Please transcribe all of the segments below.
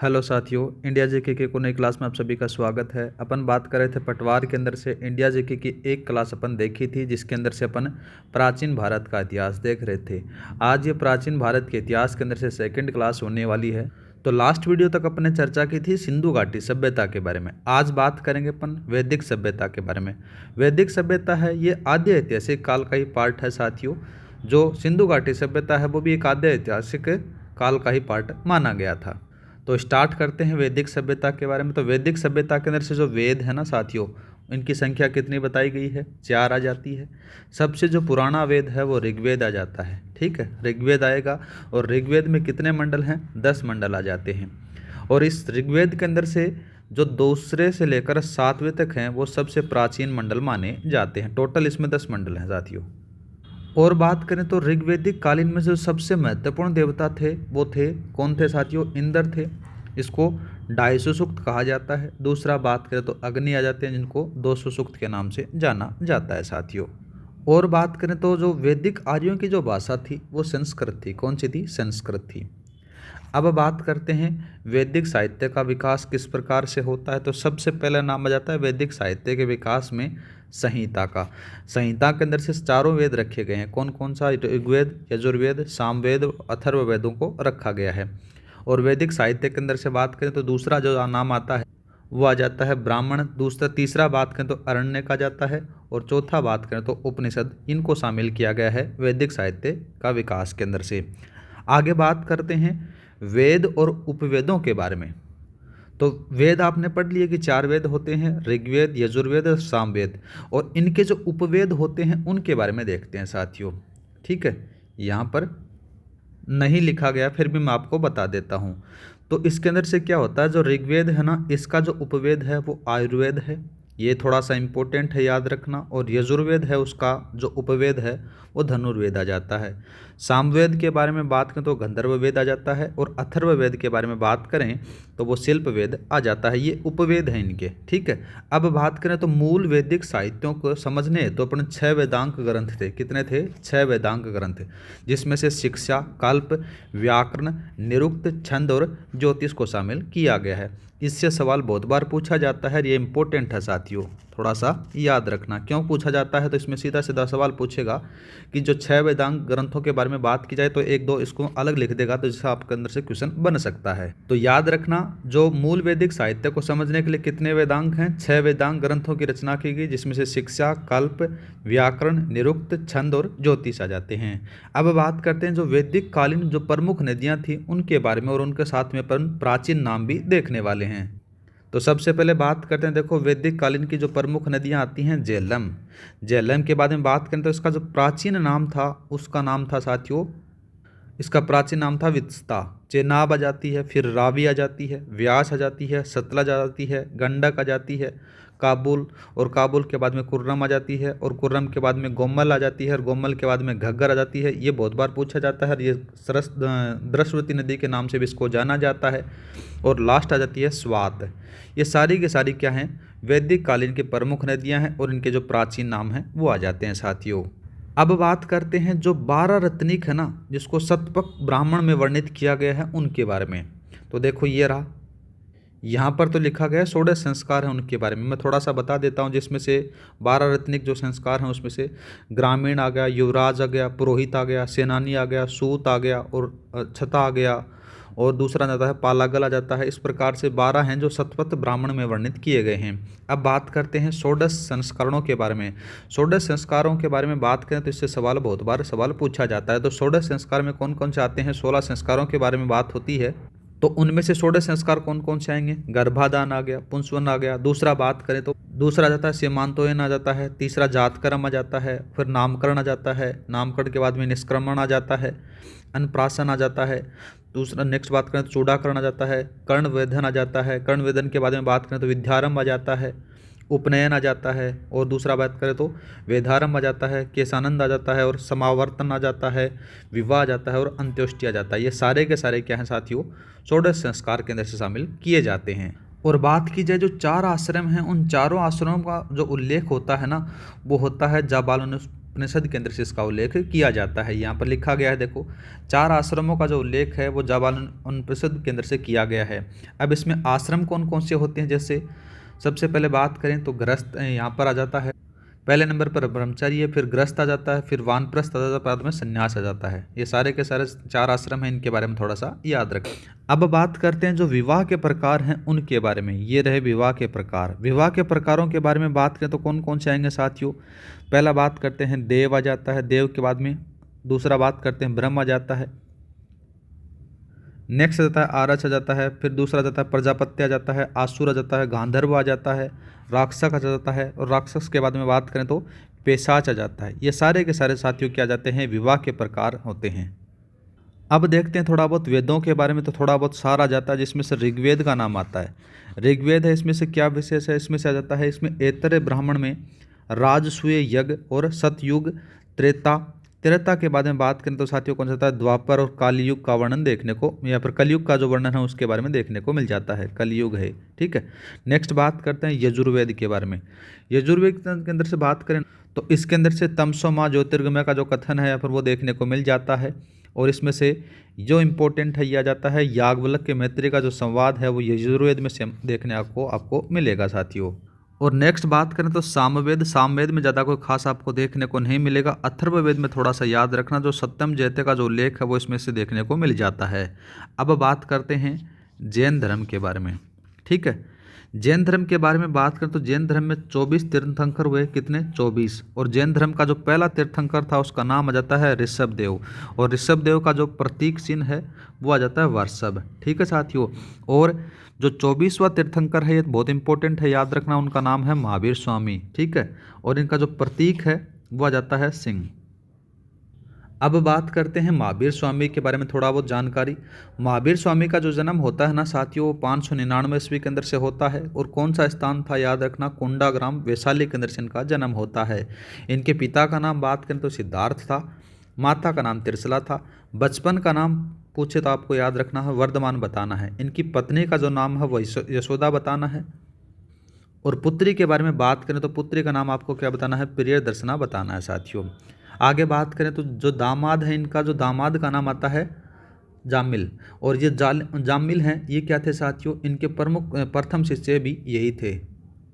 Hello साथियों, India GK की को नई क्लास में आप सभी का स्वागत है। अपन बात कर रहे थे पटवार के अंदर से इंडिया जीके की एक क्लास अपन देखी थी जिसके अंदर से अपन प्राचीन भारत का इतिहास देख रहे थे। आज ये प्राचीन भारत के इतिहास के अंदर से सेकंड क्लास होने वाली है। तो लास्ट वीडियो तक अपन ने चर्चा की थी सिंधु घाटी सभ्यता के बारे में। आज बात करेंगे अपन वैदिक सभ्यता के बारे में। वैदिक सभ्यता है ये आद्य ऐतिहासिक काल का ही पार्ट है साथियों। जो सिंधु घाटी सभ्यता है वो भी एक आद्य ऐतिहासिक काल का ही पार्ट माना गया था। तो स्टार्ट करते हैं वैदिक सभ्यता के बारे में। तो वैदिक सभ्यता के अंदर से जो वेद है ना साथियों, इनकी संख्या कितनी बताई गई है? 4 आ जाती है। सबसे जो पुराना वेद है वो ऋग्वेद आ जाता है। ठीक है, ऋग्वेद आएगा और ऋग्वेद में कितने मंडल हैं? 10 मंडल आ जाते हैं। और इस ऋग्वेद के अंदर से जो दूसरे से लेकर 7वें तक हैं वो सबसे प्राचीन मंडल माने जाते हैं। टोटल इसमें 10 मंडल हैं साथियों। और बात करें तो ऋग्वैदिक कालीन में जो सबसे महत्वपूर्ण देवता थे वो थे कौन थे साथियों? इंद्र थे। इसको डायसु सूक्त कहा जाता है। दूसरा बात करें तो अग्नि आ जाते हैं जिनको दोसु सूक्त के नाम से जाना जाता है साथियों। और बात करें तो जो वैदिक आर्यों की जो भाषा थी वो संस्कृत थी। कौन सी थी? संस्कृत थी। अब बात करते हैं वैदिक साहित्य का विकास किस प्रकार से होता है। तो सबसे पहला नाम आ जाता है वैदिक साहित्य के विकास में संहिता का। संहिता के अंदर से चारों वेद रखे गए हैं। कौन कौन सा? ऋग्वेद, यजुर्वेद, सामवेद, अथर्ववेदों को रखा गया है। और वैदिक साहित्य के अंदर से बात करें तो दूसरा जो नाम आता है वो आ जाता है ब्राह्मण। तीसरा बात करें तो अरण्यक आ जाता है। और चौथा बात करें तो उपनिषद। इनको शामिल किया गया है वैदिक साहित्य का विकास के अंदर से। आगे बात करते हैं वेद और उपवेदों के बारे में। तो वेद आपने पढ़ लिए कि 4 वेद होते हैं, ऋग्वेद, यजुर्वेद और सामवेद। और इनके जो उपवेद होते हैं उनके बारे में देखते हैं साथियों। ठीक है, यहाँ पर नहीं लिखा गया फिर भी मैं आपको बता देता हूँ। तो इसके अंदर से क्या होता है, जो ऋग्वेद है ना, इसका जो उपवेद है वो आयुर्वेद है। ये थोड़ा सा इम्पोर्टेंट है, याद रखना। और यजुर्वेद है उसका जो उपवेद है वो धनुर्वेद आ जाता है। सामवेद के बारे में बात करें तो गंधर्व वेद आ जाता है। और अथर्व वेद के बारे में बात करें तो वो शिल्प वेद आ जाता है। ये उपवेद हैं इनके। ठीक है, अब बात करें तो मूल वैदिक साहित्यों को समझने तो अपने 6 वेदांग ग्रंथ थे। कितने थे? 6 वेदांग ग्रंथ, जिसमें से शिक्षा, कल्प, व्याकरण, निरुक्त, छंद और ज्योतिष को शामिल किया गया है। इससे सवाल बहुत बार पूछा जाता है, ये इंपॉर्टेंट है साथियों, थोड़ा सा याद रखना। क्यों पूछा जाता है? तो इसमें सीधा सीधा सवाल पूछेगा कि जो 6 वेदांग ग्रंथों के बारे में बात की जाए तो एक दो इसको अलग लिख देगा, तो जिससे आपके अंदर से क्वेश्चन बन सकता है। तो याद रखना, जो मूल वैदिक साहित्य को समझने के लिए कितने वेदांग हैं? 6 वेदांग ग्रंथों की रचना की गई, जिसमें से शिक्षा, कल्प, व्याकरण, निरुक्त, छंद और ज्योतिष आ जाते हैं। अब बात करते हैं जो वैदिक कालीन जो प्रमुख नदियाँ थी उनके बारे में, और उनके साथ में अपन प्राचीन नाम भी देखने वाले हैं। तो सबसे पहले बात करते हैं, देखो वैदिक कालीन की जो प्रमुख नदियां आती हैं झेलम। झेलम के बारे में बात करें तो इसका जो प्राचीन नाम था उसका नाम था साथियों, इसका प्राचीन नाम था वित्सता। चेनाब आ जाती है, फिर रावी आ जाती है, व्यास आ जाती है, सतलज आ जाती है, गंडक आ जाती है, काबुल, और काबुल के बाद में कुर्रम आ जाती है, और कुर्रम के बाद में गोमल आ जाती है, और गोमल के बाद में घग्गर आ जाती है। ये बहुत बार पूछा जाता है। ये सरस्वती नदी के नाम से भी इसको जाना जाता है। और लास्ट आ जाती है स्वात। ये सारी की सारी क्या हैं? वैदिक कालीन की प्रमुख नदियाँ हैं, और इनके जो प्राचीन नाम हैं वो आ जाते हैं साथियों। अब बात करते हैं जो 12 रत्निक है ना, जिसको शतपथ ब्राह्मण में वर्णित किया गया है, उनके बारे में। तो देखो ये रहा, यहाँ पर तो लिखा गया है 16 संस्कार हैं उनके बारे में। मैं थोड़ा सा बता देता हूँ, जिसमें से 12 रत्निक जो संस्कार हैं उसमें से ग्रामीण आ गया, युवराज आ गया, पुरोहित आ गया, सेनानी आ गया, सूत आ गया, और छता आ गया, और दूसरा जाता है पालागल आ जाता है। इस प्रकार से 12 हैं जो शतपथ ब्राह्मण में वर्णित किए गए हैं। अब बात करते हैं 16 संस्करणों के बारे में। 16 संस्कारों के बारे में बात करें तो इससे सवाल बहुत बार सवाल पूछा जाता है। तो 16 संस्कार में कौन कौन से आते हैं? 16 संस्कारों के बारे में बात होती है तो उनमें से 16 संस्कार कौन कौन से आएंगे? गर्भाधान आ गया, पुंसवन आ गया। दूसरा बात करें तो दूसरा आ जाता है सीमांतोयन आ जाता है। तीसरा जातकर्म आ जाता है। फिर नामकरण आ जाता है। नामकरण के बाद में निष्क्रमण आ जाता है। अन्नप्राशन आ जाता है। दूसरा नेक्स्ट बात करें तो चूड़ाकरण आ जाता है। कर्णवेधन आ जाता है। कर्णवेधन के बारे में बात करें तो विद्यारंभ आ जाता है। उपनयन आ जाता है। और दूसरा बात करें तो वेदारंभ आ जाता है। केशानंद आ जाता है। और समावर्तन आ जाता है। विवाह आ जाता है। और अंत्योष्टि आ जाता है। ये सारे के सारे क्या हैं साथियों? 16 संस्कार के अंदर से शामिल किए जाते हैं। और बात की जाए जो 4 आश्रम हैं, उन चारों आश्रमों का जो उल्लेख होता है ना, वो होता है उपनिषद के अंदर से इसका उल्लेख किया जाता है। यहाँ पर लिखा गया है, देखो 4 आश्रमों का जो उल्लेख है वो जाबाल उपनिषद के अंदर से किया गया है। अब इसमें आश्रम कौन कौन से होते हैं, जैसे सबसे पहले बात करें तो गृहस्थ यहाँ पर आ जाता है, पहले नंबर पर ब्रह्मचर्य, फिर गृहस्थ आ जाता है, फिर वानप्रस्थ आ जाता है, बाद में संन्यास आ जाता है। ये सारे के सारे 4 आश्रम हैं, इनके बारे में थोड़ा सा याद रखें। अब बात करते हैं जो विवाह के प्रकार हैं उनके बारे में। ये रहे विवाह के प्रकार। विवाह के प्रकारों के बारे में बात करें तो कौन कौन से आएंगे साथियों। पहला बात करते हैं देव आ जाता है, देव के बाद में दूसरा बात करते हैं ब्रह्म आ जाता है, नेक्स्ट आ जाता है आरच आ जाता है, फिर दूसरा आ जाता है प्रजापत्य आ जाता है, आसुर आ जाता है, गांधर्व आ जाता है, राक्षस आ जाता है, और राक्षस के बाद में बात करें तो पेशाच आ जाता है। ये सारे के सारे साथियों क्या जाते हैं, विवाह के प्रकार होते हैं। अब देखते हैं थोड़ा बहुत वेदों के बारे में, तो थोड़ा बहुत सार आ जाता है, जिसमें से ऋग्वेद का नाम आता है। ऋग्वेद है, इसमें से क्या विशेष है, इसमें से आ जाता है, इसमें ऐतरेय ब्राह्मण में राजसूय यज्ञ और सतयुग, त्रेता, त्रेता के बारे में बात करें तो साथियों कौन सा आता है, द्वापर और कालयुग का वर्णन देखने को, या फिर कलयुग का जो वर्णन है उसके बारे में देखने को मिल जाता है, कलयुग है, ठीक है। नेक्स्ट बात करते हैं यजुर्वेद के बारे में। यजुर्वेद के अंदर से बात करें तो इसके अंदर से तमसो माह ज्योतिर्गमय का जो कथन है या फिर वो देखने को मिल जाता है, और इसमें से जो इम्पोर्टेंट है यह आ जाता है याज्ञवल्क्य के मैत्री का जो संवाद है वो यजुर्वेद में से देखने आपको मिलेगा साथियों। और नेक्स्ट बात करें तो सामवेद। सामवेद में ज़्यादा कोई खास आपको देखने को नहीं मिलेगा। अथर्ववेद में थोड़ा सा याद रखना, जो सत्यम जयते का जो उल्लेख है वो इसमें से देखने को मिल जाता है। अब बात करते हैं जैन धर्म के बारे में, ठीक है। जैन धर्म के बारे में बात करें तो जैन धर्म में 24 तीर्थंकर हुए, कितने, 24। और जैन धर्म का जो पहला तीर्थंकर था उसका नाम आ जाता है ऋषभदेव, और ऋषभदेव का जो प्रतीक चिन्ह है वो आ जाता है वर्षभ, ठीक है साथियों। और जो 24वां तीर्थंकर है ये बहुत इंपॉर्टेंट है, याद रखना, उनका नाम है महावीर स्वामी, ठीक है। और इनका जो प्रतीक है वो आ जाता है सिंह। अब बात करते हैं महावीर स्वामी के बारे में थोड़ा बहुत जानकारी। महावीर स्वामी का जो जन्म होता है ना साथियों, वो 599 ईस्वी के अंदर से होता है। और कौन सा स्थान था, याद रखना, कुंडा ग्राम वैशाली के अंदर से इनका जन्म होता है। इनके पिता का नाम बात करें तो सिद्धार्थ था, माता का नाम त्रिशला था। बचपन का नाम पूछे तो आपको याद रखना है वर्धमान बताना है। इनकी पत्नी का जो नाम है वो यशोदा बताना है। और पुत्री के बारे में बात करें तो पुत्री का नाम आपको क्या बताना है, प्रियदर्शना बताना है साथियों। आगे बात करें तो जो दामाद है इनका, जो दामाद का नाम आता है जामिल। और ये जामिल हैं, ये क्या थे साथियों, इनके प्रथम शिष्य भी यही थे।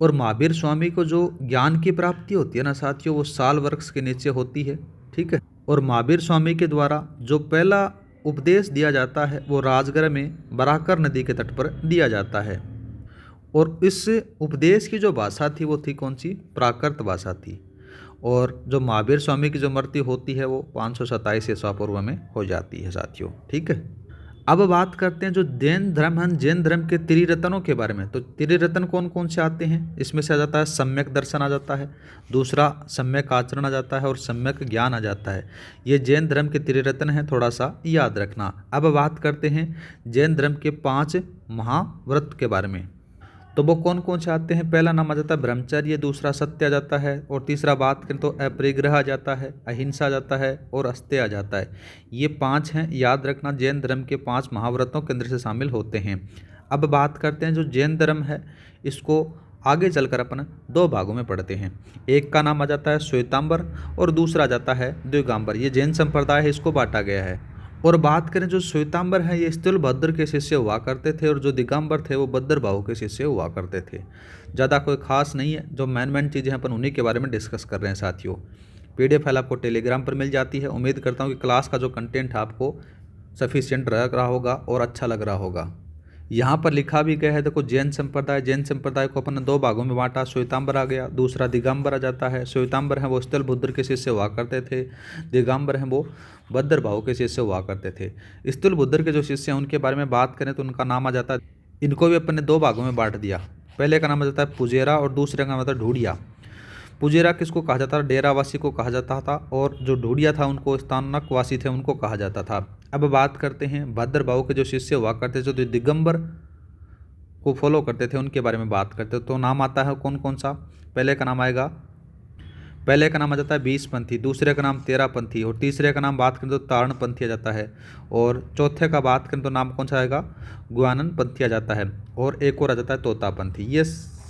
और महावीर स्वामी को जो ज्ञान की प्राप्ति होती है ना साथियों, वो साल वृक्ष के नीचे होती है, ठीक है। और महावीर स्वामी के द्वारा जो पहला उपदेश दिया जाता है वो राजगढ़ में बराकर नदी के तट पर दिया जाता है। और इस उपदेश की जो भाषा थी वो थी कौन सी, प्राकृत भाषा थी। और जो महावीर स्वामी की जो मृत्यु होती है वो 527 ईसा पूर्व में हो जाती है साथियों, ठीक है। अब बात करते हैं जो जैन धर्म है, जैन धर्म के त्रिरत्नों के बारे में। तो त्रिरत्न कौन कौन से आते हैं, इसमें से आ जाता है सम्यक दर्शन आ जाता है, दूसरा सम्यक आचरण आ जाता है, और सम्यक ज्ञान आ जाता है। ये जैन धर्म के त्रिरत्न हैं, थोड़ा सा याद रखना। अब बात करते हैं जैन धर्म के 5 महाव्रत के बारे में। तो वो कौन कौन से आते हैं, पहला नाम आ जाता है ब्रह्मचर्य, दूसरा सत्य आ जाता है, और तीसरा बात करें तो अपरिग्रह आ जाता है, अहिंसा आ जाता है, और अस्त्य आ जाता है। ये 5 हैं, याद रखना, जैन धर्म के 5 महाव्रतों के अंदर से शामिल होते हैं। अब बात करते हैं जो जैन धर्म है इसको आगे चलकर अपन 2 भागों में पढ़ते हैं। एक का नाम आ जाता है श्वेतांबर और दूसरा आ जाता है दिगंबर। ये जैन संप्रदाय है, इसको बांटा गया है। और बात करें जो श्वेतांबर हैं ये स्थूलभद्र के शिष्य हुआ करते थे, और जो दिगंबर थे वो भद्रबाहु के शिष्य हुआ करते थे। ज़्यादा कोई खास नहीं है, जो मेन चीज़ें हैं अपन उन्हीं के बारे में डिस्कस कर रहे हैं साथियों। PDF फाइल आपको टेलीग्राम पर मिल जाती है। उम्मीद करता हूँ कि क्लास का जो कंटेंट है आपको सफिशिएंट लग रहा होगा और अच्छा लग रहा होगा। यहाँ पर लिखा भी गया है, देखो जैन संप्रदाय, जैन संप्रदाय को अपन ने 2 भागों में बांटा, श्वेतांबर आ गया, दूसरा दिगंबर आ जाता है। श्वेतांबर हैं वो स्थूलभद्र के शिष्य हुआ करते थे, दिगंबर हैं वो भद्रबाहु के शिष्य हुआ करते थे। स्थूलभद्र के जो शिष्य हैं उनके बारे में बात करें तो उनका नाम आ जाता है, इनको भी अपन ने 2 भागों में बांट दिया। पहले का नाम आ जाता है पुजेरा और दूसरे का नाम आता है ढूढ़िया। पुजेरा किसको कहा जाता था, डेरावासी को कहा जाता था, और जो ढूढ़िया था उनको स्थानकवासी थे उनको कहा जाता था। अब बात करते हैं भद्रबाहु के जो शिष्य हुआ करते थे, जो दिगंबर को फॉलो करते थे, उनके बारे में बात करते तो नाम आता है कौन कौन सा। पहले का नाम आएगा, पहले का नाम आ जाता है 20पंथी, दूसरे का नाम 13पंथी, और तीसरे का नाम बात करें तो तारणपंथी आ जाता है, और चौथे का बात करें तो नाम कौन सा आएगा, गुआनन पंथी आ जाता है, और एक और आ जाता है तोतापंथी। ये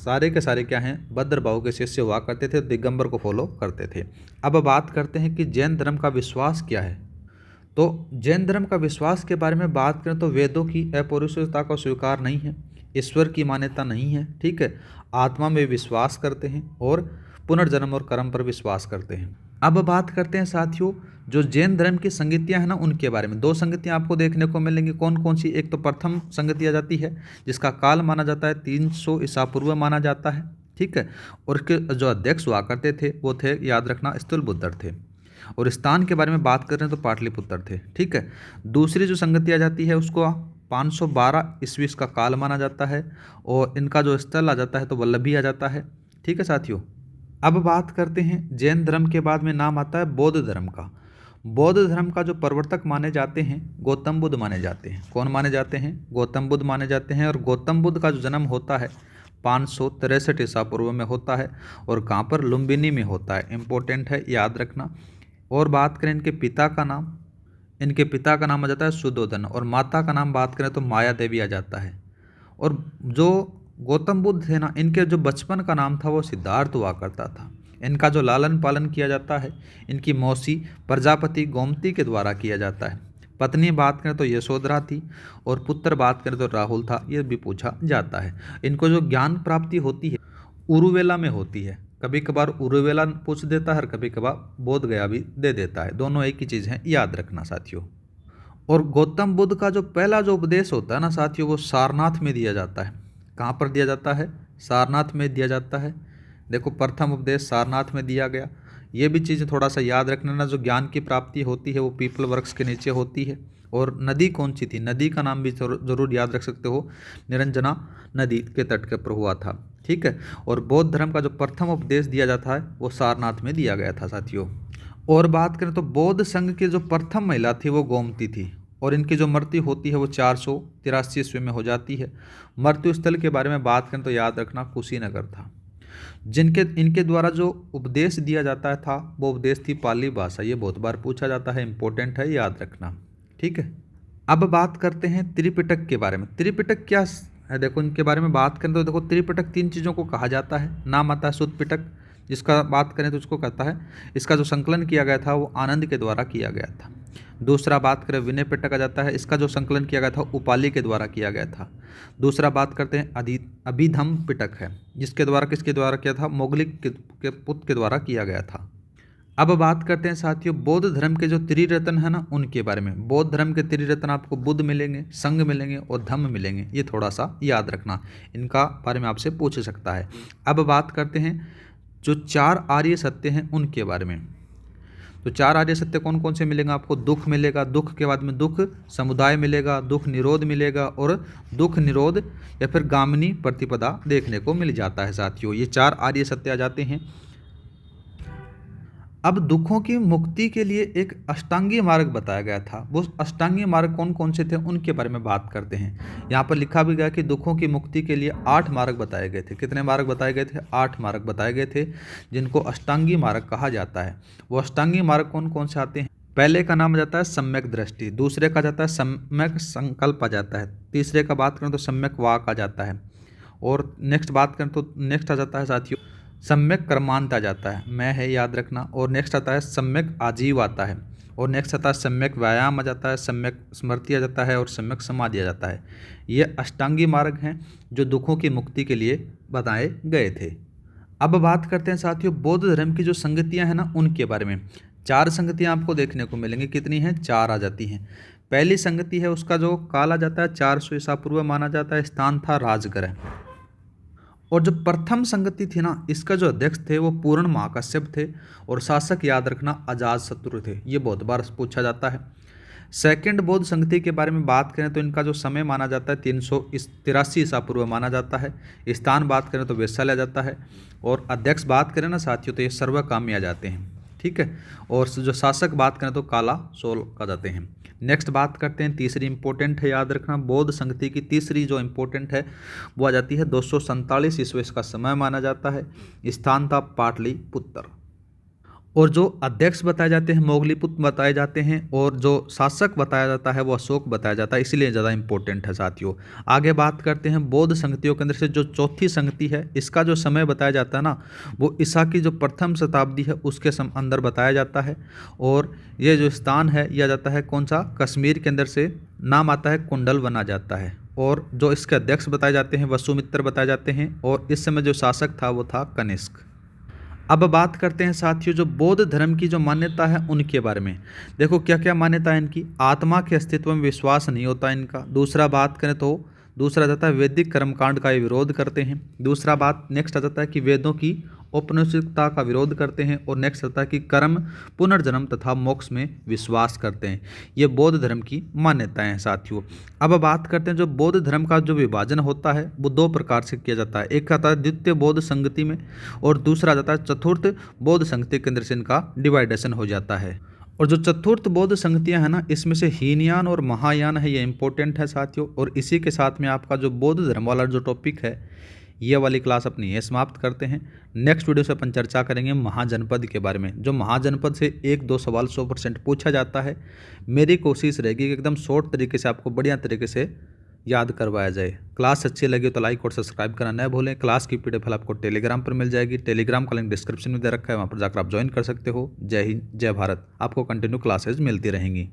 सारे के सारे क्या हैं, भद्रबाहु के शिष्य हुआ करते थे, दिगंबर को फॉलो करते थे। अब बात करते हैं कि जैन धर्म का विश्वास क्या है। तो जैन धर्म का विश्वास के बारे में बात करें तो वेदों की अपौरुषेयता को स्वीकार नहीं है, ईश्वर की मान्यता नहीं है, ठीक है, आत्मा में विश्वास करते हैं और पुनर्जन्म और कर्म पर विश्वास करते हैं। अब बात करते हैं साथियों जो जैन धर्म की संगतियां हैं ना, उनके बारे में। 2 संगतियां आपको देखने को मिलेंगी। कौन कौन सी? एक तो प्रथम संगति आ जाती है जिसका काल माना जाता है 300 ईसा पूर्व माना जाता है, ठीक है, और उसके जो अध्यक्ष हुआ करते थे वो थे, याद रखना, स्थूलबुद्ध थे। और स्थान के बारे में बात कर रहे हैं तो पाटलिपुत्र थे, ठीक है। दूसरी जो संगति आ जाती है उसको 512 ईस्वी का काल माना जाता है और इनका जो स्थल आ जाता है तो वल्लभी आ जाता है, ठीक है साथियों। अब बात करते हैं जैन धर्म के बाद में नाम आता है बौद्ध धर्म का। बौद्ध धर्म का जो प्रवर्तक माने जाते हैं गौतम बुद्ध माने जाते हैं। कौन माने जाते हैं? गौतम बुद्ध माने जाते हैं। और गौतम बुद्ध का जो जन्म होता है 563 ईसा पूर्व में होता है और कहाँ पर? लुम्बिनी में होता है। इम्पोर्टेंट है, याद रखना। और बात करें इनके पिता का नाम, इनके पिता का नाम आ जाता है सुद्धोधन और माता का नाम बात करें तो माया देवी आ जाता है। और जो गौतम बुद्ध थे ना, इनके जो बचपन का नाम था वो सिद्धार्थ हुआ करता था। इनका जो लालन पालन किया जाता है इनकी मौसी प्रजापति गोमती के द्वारा किया जाता है। पत्नी बात करें तो यशोधरा थी और पुत्र बात करें तो राहुल था, ये भी पूछा जाता है। इनको जो ज्ञान प्राप्ति होती है उरुवेला में होती है। कभी कभार उरुवेला पूछ देता है और कभी कभार बोध गया भी दे देता है, दोनों एक ही चीज़ है, याद रखना साथियों। और गौतम बुद्ध का जो पहला जो उपदेश होता है ना साथियों वो सारनाथ में दिया जाता है। कहाँ पर दिया जाता है? सारनाथ में दिया जाता है। देखो प्रथम उपदेश सारनाथ में दिया गया। ये भी चीज़ थोड़ा सा याद रखना ना, जो ज्ञान की प्राप्ति होती है वो पीपल वृक्ष के नीचे होती है। और नदी कौन सी थी? नदी का नाम भी जरूर याद रख सकते हो, निरंजना नदी के तट के पर हुआ था, ठीक है। और बौद्ध धर्म का जो प्रथम उपदेश दिया जाता है वो सारनाथ में दिया गया था साथियों। और बात करें तो बौद्ध संघ की जो प्रथम महिला थी वो गोमती थी और इनकी जो मृत्यु होती है वो 483 ईस्वी में हो जाती है। मृत्यु स्थल के बारे में बात करें तो याद रखना कुशीनगर था। जिनके इनके द्वारा जो उपदेश दिया जाता था वो उपदेश थी पाली भाषा। ये बहुत बार पूछा जाता है, इंपॉर्टेंट है, याद रखना, ठीक है। अब बात करते हैं त्रिपिटक के बारे में। त्रिपिटक क्या है? देखो इनके बारे में बात करें तो देखो त्रिपिटक 3 चीज़ों को कहा जाता है। नाम आता है शुद्ध पिटक, जिसका बात करें तो उसको कहता है, इसका जो संकलन किया गया था वो आनंद के द्वारा किया गया था। दूसरा बात करें विनय पिटक आ जाता है, इसका जो संकलन किया गया था उपाली के द्वारा किया गया था। दूसरा बात करते हैं अभिधम पिटक है, जिसके द्वारा किसके द्वारा किया था? मोगलिक के पुत्र के द्वारा किया गया था। अब बात करते हैं साथियों बौद्ध धर्म के जो त्रिरत्न है ना उनके बारे में। बौद्ध धर्म के त्रिरत्न आपको बुद्ध मिलेंगे, संघ मिलेंगे और धम्म मिलेंगे, ये थोड़ा सा याद रखना, इनका बारे में आपसे पूछ सकता है। अब बात करते हैं जो 4 आर्य सत्य हैं उनके बारे में। तो 4 आर्य सत्य कौन कौन से मिलेंगे आपको? दुख मिलेगा, दुख के बाद में दुख समुदाय मिलेगा, दुख निरोध मिलेगा और दुख निरोध या फिर गामिनी प्रतिपदा देखने को मिल जाता है साथियों। ये 4 आर्य सत्य आ जाते हैं। अब दुखों की मुक्ति के लिए एक अष्टांगी मार्ग बताया गया था। वो अष्टांगी मार्ग कौन कौन से थे उनके बारे में बात करते हैं। यहाँ पर लिखा भी गया कि दुखों की मुक्ति के लिए 8 मार्ग बताए गए थे। कितने मार्ग बताए गए थे? 8 मार्ग बताए गए थे, जिनको अष्टांगी मार्ग कहा जाता है। वो अष्टांगी मार्ग कौन कौन से आते हैं? पहले का नाम आ जाता है सम्यक दृष्टि, दूसरे का जाता है सम्यक संकल्प आ जाता है, तीसरे का बात करें तो सम्यक वाक आ जाता है, और नेक्स्ट बात करें तो नेक्स्ट आ जाता है साथियों सम्यक कर्मांत आ जाता है, मैं है, याद रखना। और नेक्स्ट आता है सम्यक आजीव आता है, और नेक्स्ट आता है सम्यक व्यायाम आ जाता है, सम्यक स्मृति आ जाता है और सम्यक समाधि आ जाता है। ये अष्टांगी मार्ग हैं जो दुखों की मुक्ति के लिए बताए गए थे। अब बात करते हैं साथियों बौद्ध धर्म की जो संगतियां हैं ना उनके बारे में। 4 संगतियां आपको देखने को मिलेंगी। कितनी हैं? 4 आ जाती हैं। पहली संगति है उसका जो काल आ जाता है 400 ईसा पूर्व माना जाता है, स्थान था राजगृह। और जो प्रथम संगति थी ना इसका जो अध्यक्ष थे वो पूर्ण महाकश्यप थे और शासक याद रखना अजातशत्रु थे। ये बहुत बार पूछा जाता है। सेकंड बौद्ध संगति के बारे में बात करें तो इनका जो समय माना जाता है 383 ईसा पूर्व माना जाता है। स्थान बात करें तो वैशाली आ जाता है, और अध्यक्ष बात करें ना साथियों तो ये सर्वकामी आ जाते हैं, ठीक है। और जो शासक बात करें तो काला सोल का जाते हैं। नेक्स्ट बात करते हैं तीसरी इंपॉर्टेंट है, याद रखना बौद्ध संगति की तीसरी जो इंपॉर्टेंट है वो आ जाती है 247 ईस्वी का समय माना जाता है। स्थान था पाटलिपुत्र। और जो अध्यक्ष बताए जाते हैं मोगलीपुत्र बताए जाते हैं, और जो शासक बताया जाता है वो अशोक बताया जाता है, इसीलिए ज़्यादा इंपॉर्टेंट है साथियों। आगे बात करते हैं बौद्ध संगतियों के अंदर से जो चौथी संगति है, इसका जो समय बताया जाता है ना, वो ईसा की जो प्रथम शताब्दी है उसके अंदर बताया जाता है। और ये जो स्थान है यह जाता है कौन सा, कश्मीर के अंदर से नाम आता है कुंडल बना जाता है। और जो इसके अध्यक्ष बताए जाते हैं वसुमित्र बताए जाते हैं, और इस समय जो शासक था वो था कनिष्क। अब बात करते हैं साथियों जो बौद्ध धर्म की जो मान्यता है उनके बारे में। देखो क्या क्या मान्यता है इनकी। आत्मा के अस्तित्व में विश्वास नहीं होता इनका। दूसरा बात करें तो दूसरा जाता है वैदिक कर्मकांड का ये विरोध करते हैं। दूसरा बात नेक्स्ट आ जाता है कि वेदों की औपनिवेशिकता का विरोध करते हैं। और नेक्स्ट आता है कि कर्म, पुनर्जन्म तथा मोक्ष में विश्वास करते हैं। ये बौद्ध धर्म की मान्यताएं हैं साथियों। अब बात करते हैं जो बौद्ध धर्म का जो विभाजन होता है वो दो प्रकार से किया जाता है। एक आता है द्वितीय बौद्ध संगति में, और दूसरा जाता है चतुर्थ बौद्ध संगति के अंदर से इनका डिवाइडेशन हो जाता है। और जो चतुर्थ बौद्ध संगतियां हैं ना, इसमें से हीनयान और महायान है, ये इंपॉर्टेंट है साथियों। और इसी के साथ में आपका जो बौद्ध धर्म वाला जो टॉपिक है ये वाली क्लास अपनी ये समाप्त करते हैं। नेक्स्ट वीडियो से अपन चर्चा करेंगे महाजनपद के बारे में। जो महाजनपद से 1-2 सवाल 100% पूछा जाता है। मेरी कोशिश रहेगी कि एकदम शॉर्ट तरीके से आपको बढ़िया तरीके से याद करवाया जाए। क्लास अच्छी लगी तो लाइक और सब्सक्राइब करना न भूलें। क्लास की पीडीएफ आपको टेलीग्राम पर मिल जाएगी। टेलीग्राम का लिंक डिस्क्रिप्शन में दे रखा है, वहाँ पर जाकर आप ज्वाइन कर सकते हो। जय हिंद, जय भारत। आपको कंटिन्यू क्लासेज मिलती रहेंगी।